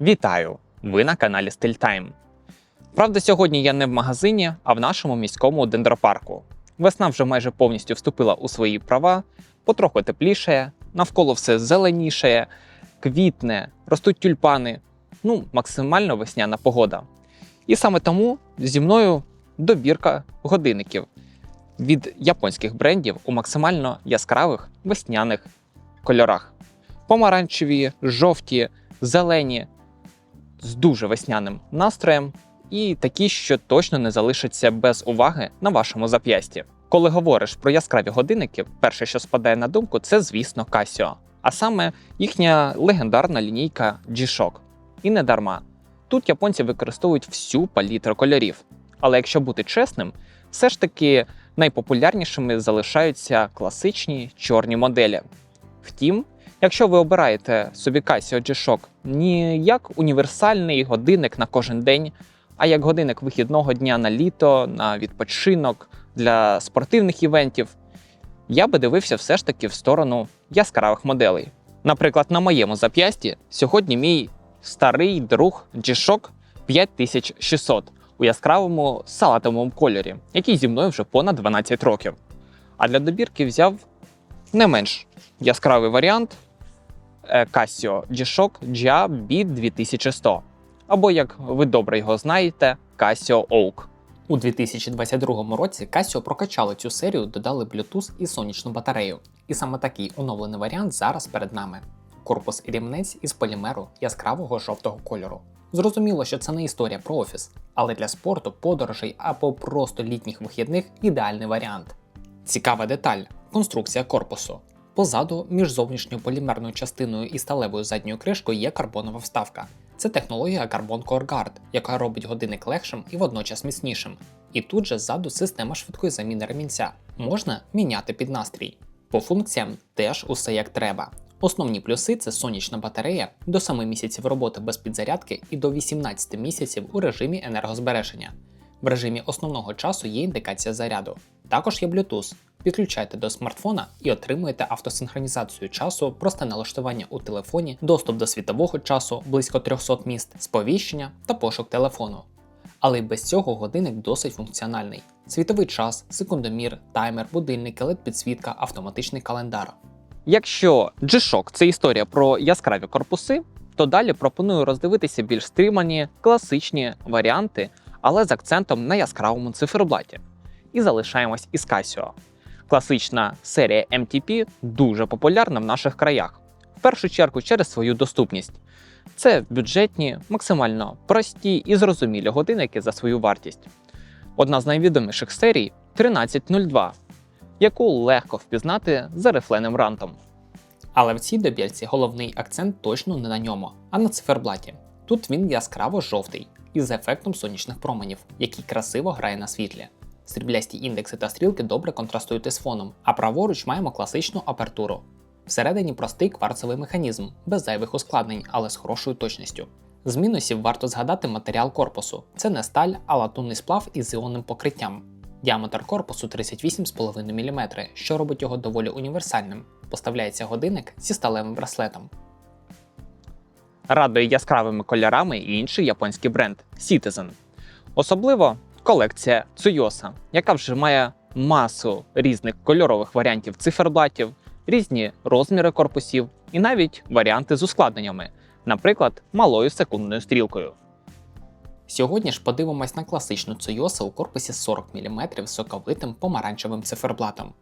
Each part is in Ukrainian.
Вітаю! Ви на каналі StyleTime. Правда, сьогодні я не в магазині, а в нашому міському дендропарку. Весна вже майже повністю вступила у свої права, потроху теплішає, навколо все зеленішає, квітне, ростуть тюльпани. Максимально весняна погода. І саме тому зі мною добірка годинників від японських брендів у максимально яскравих весняних кольорах. Помаранчеві, жовті, зелені, з дуже весняним настроєм і такі, що точно не залишаться без уваги на вашому зап'ясті. Коли говориш про яскраві годинники, перше, що спадає на думку, це, звісно, Casio. А саме їхня легендарна лінійка G-Shock. І не дарма. Тут японці використовують всю палітру кольорів. Але якщо бути чесним, все ж таки найпопулярнішими залишаються класичні чорні моделі. Втім, якщо ви обираєте собі Casio G-Shock не як універсальний годинник на кожен день, а як годинник вихідного дня на літо, на відпочинок, для спортивних івентів, я би дивився все ж таки в сторону яскравих моделей. Наприклад, на моєму зап'ясті сьогодні мій старий друг G-Shock 5600 у яскравому салатовому кольорі, який зі мною вже понад 12 років. А для добірки взяв не менш яскравий варіант Casio G-Shock GA B2100, або, як ви добре його знаєте, Casio Oak. У 2022 році Casio прокачали цю серію, додали Bluetooth і сонячну батарею. І саме такий оновлений варіант зараз перед нами. Корпус і ремінець із полімеру яскравого жовтого кольору. Зрозуміло, що це не історія про офіс, але для спорту, подорожей або просто літніх вихідних ідеальний варіант. Цікава деталь – конструкція корпусу. Позаду, між зовнішньою полімерною частиною і сталевою задньою кришкою є карбонова вставка. Це технологія Carbon Core Guard, яка робить годинник легшим і водночас міцнішим. І тут же ззаду система швидкої заміни ремінця. Можна міняти під настрій. По функціям теж усе як треба. Основні плюси – це сонячна батарея, до 7 місяців роботи без підзарядки і до 18 місяців у режимі енергозбереження. В режимі основного часу є індикація заряду. Також є Bluetooth. Підключайте до смартфона і отримуєте автосинхронізацію часу, просте налаштування у телефоні, доступ до світового часу близько 300 міст, сповіщення та пошук телефону. Але й без цього годинник досить функціональний. Світовий час, секундомір, таймер, будильник, LED-підсвітка, автоматичний календар. Якщо G-Shock – це історія про яскраві корпуси, то далі пропоную роздивитися більш стримані, класичні варіанти, але з акцентом на яскравому циферблаті. І залишаємось із Casio. Класична серія MTP дуже популярна в наших краях. В першу чергу через свою доступність. Це бюджетні, максимально прості і зрозумілі годинники за свою вартість. Одна з найвідоміших серій – 1302, яку легко впізнати за рифленим рантом. Але в цій добірці головний акцент точно не на ньому, а на циферблаті. Тут він яскраво жовтий, із ефектом сонячних променів, який красиво грає на світлі. Сріблясті індекси та стрілки добре контрастують із фоном, а праворуч маємо класичну апертуру. Всередині простий кварцевий механізм, без зайвих ускладнень, але з хорошою точністю. З мінусів варто згадати матеріал корпусу. Це не сталь, а латунний сплав із іонним покриттям. Діаметр корпусу 38,5 мм, що робить його доволі універсальним. Поставляється годинник зі сталевим браслетом. Радує яскравими кольорами і інший японський бренд Citizen. Особливо колекція Tsuyosa, яка вже має масу різних кольорових варіантів циферблатів, різні розміри корпусів і навіть варіанти з ускладненнями, наприклад, малою секундною стрілкою. Сьогодні ж подивимось на класичну Tsuyosa у корпусі 40 мм з соковитим помаранчевим циферблатом.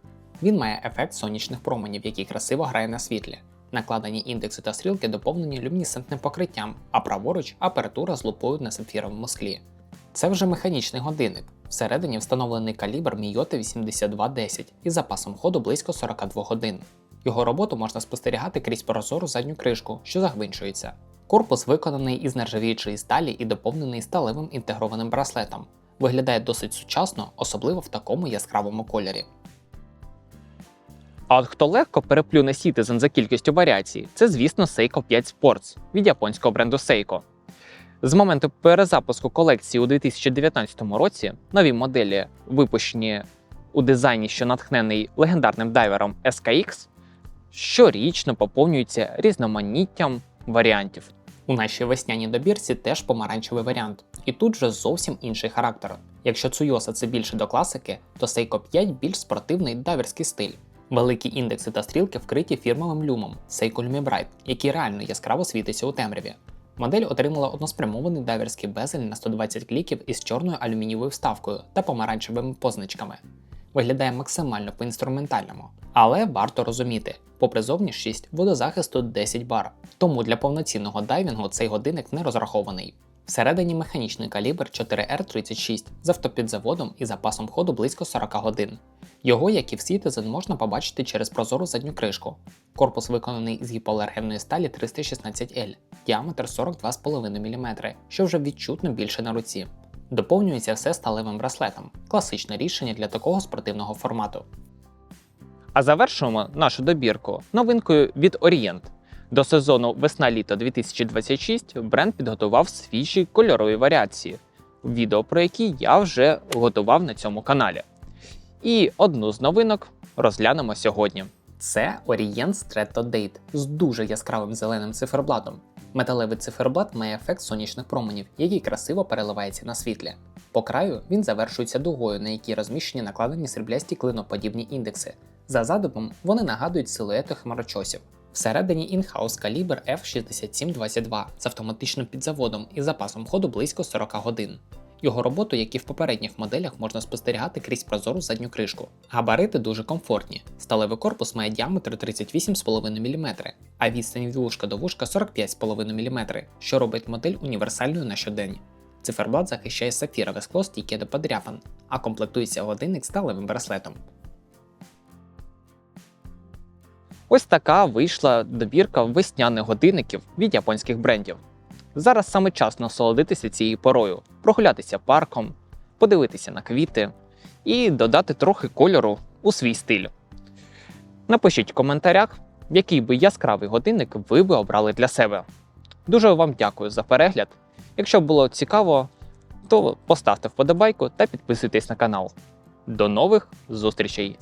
Він має ефект сонячних променів, який красиво грає на світлі. Накладені індекси та стрілки доповнені люмінесцентним покриттям, а праворуч – апертура з лупою на сапфіровому склі. Це вже механічний годинник. Всередині встановлений калібр Miyota 8210 із запасом ходу близько 42 годин. Його роботу можна спостерігати крізь прозору задню кришку, що загвинчується. Корпус виконаний із нержавіючої сталі і доповнений сталевим інтегрованим браслетом. Виглядає досить сучасно, особливо в такому яскравому кольорі. А от хто легко переплюне Citizen за кількістю варіацій, це, звісно, Seiko 5 Sports від японського бренду Seiko. З моменту перезапуску колекції у 2019 році нові моделі, випущені у дизайні, що натхнений легендарним дайвером SKX, щорічно поповнюються різноманіттям варіантів. У нашій весняній добірці теж помаранчевий варіант, і тут вже зовсім інший характер. Якщо Цуйоса це більше до класики, то Seiko 5 більш спортивний дайверський стиль. Великі індекси та стрілки вкриті фірмовим люмом Seiko Lumi Bright, який реально яскраво світиться у темряві. Модель отримала односпрямований дайверський безель на 120 кліків із чорною алюмінієвою вставкою та помаранчевими позначками. Виглядає максимально по-інструментальному. Але варто розуміти, попри зовнішність, водозахисту 10 бар, тому для повноцінного дайвінгу цей годинник не розрахований. Всередині механічний калібр 4R36 з автопідзаводом і запасом ходу близько 40 годин. Його, як і в Citizen, можна побачити через прозору задню кришку. Корпус виконаний з гіпоалергенної сталі 316L, діаметр 42,5 мм, що вже відчутно більше на руці. Доповнюється все сталевим браслетом – класичне рішення для такого спортивного формату. А завершуємо нашу добірку новинкою від Orient. До сезону весна-літо 2026 бренд підготував свіжі кольорові варіації, відео про які я вже готував на цьому каналі. І одну з новинок розглянемо сьогодні. Це Orient Stretto Date з дуже яскравим зеленим циферблатом. Металевий циферблат має ефект сонячних променів, який красиво переливається на світлі. По краю він завершується дугою, на якій розміщені накладені сріблясті клиноподібні індекси. За задумом вони нагадують силуети хмарочосів. Всередині інхаус калібр F6722 з автоматичним підзаводом і запасом ходу близько 40 годин. Його роботу, як і в попередніх моделях, можна спостерігати крізь прозору задню кришку. Габарити дуже комфортні. Сталевий корпус має діаметр 38,5 мм, а відстань від вушка до вушка 45,5 мм, що робить модель універсальною на щодень. Циферблат захищає сапфірове скло стійке до подряпин, а комплектується годинник сталевим браслетом. Ось така вийшла добірка весняних годинників від японських брендів. Зараз саме час насолодитися цією порою, прогулятися парком, подивитися на квіти і додати трохи кольору у свій стиль. Напишіть в коментарях, який би яскравий годинник ви би обрали для себе. Дуже вам дякую за перегляд. Якщо було цікаво, то поставте вподобайку та підписуйтесь на канал. До нових зустрічей!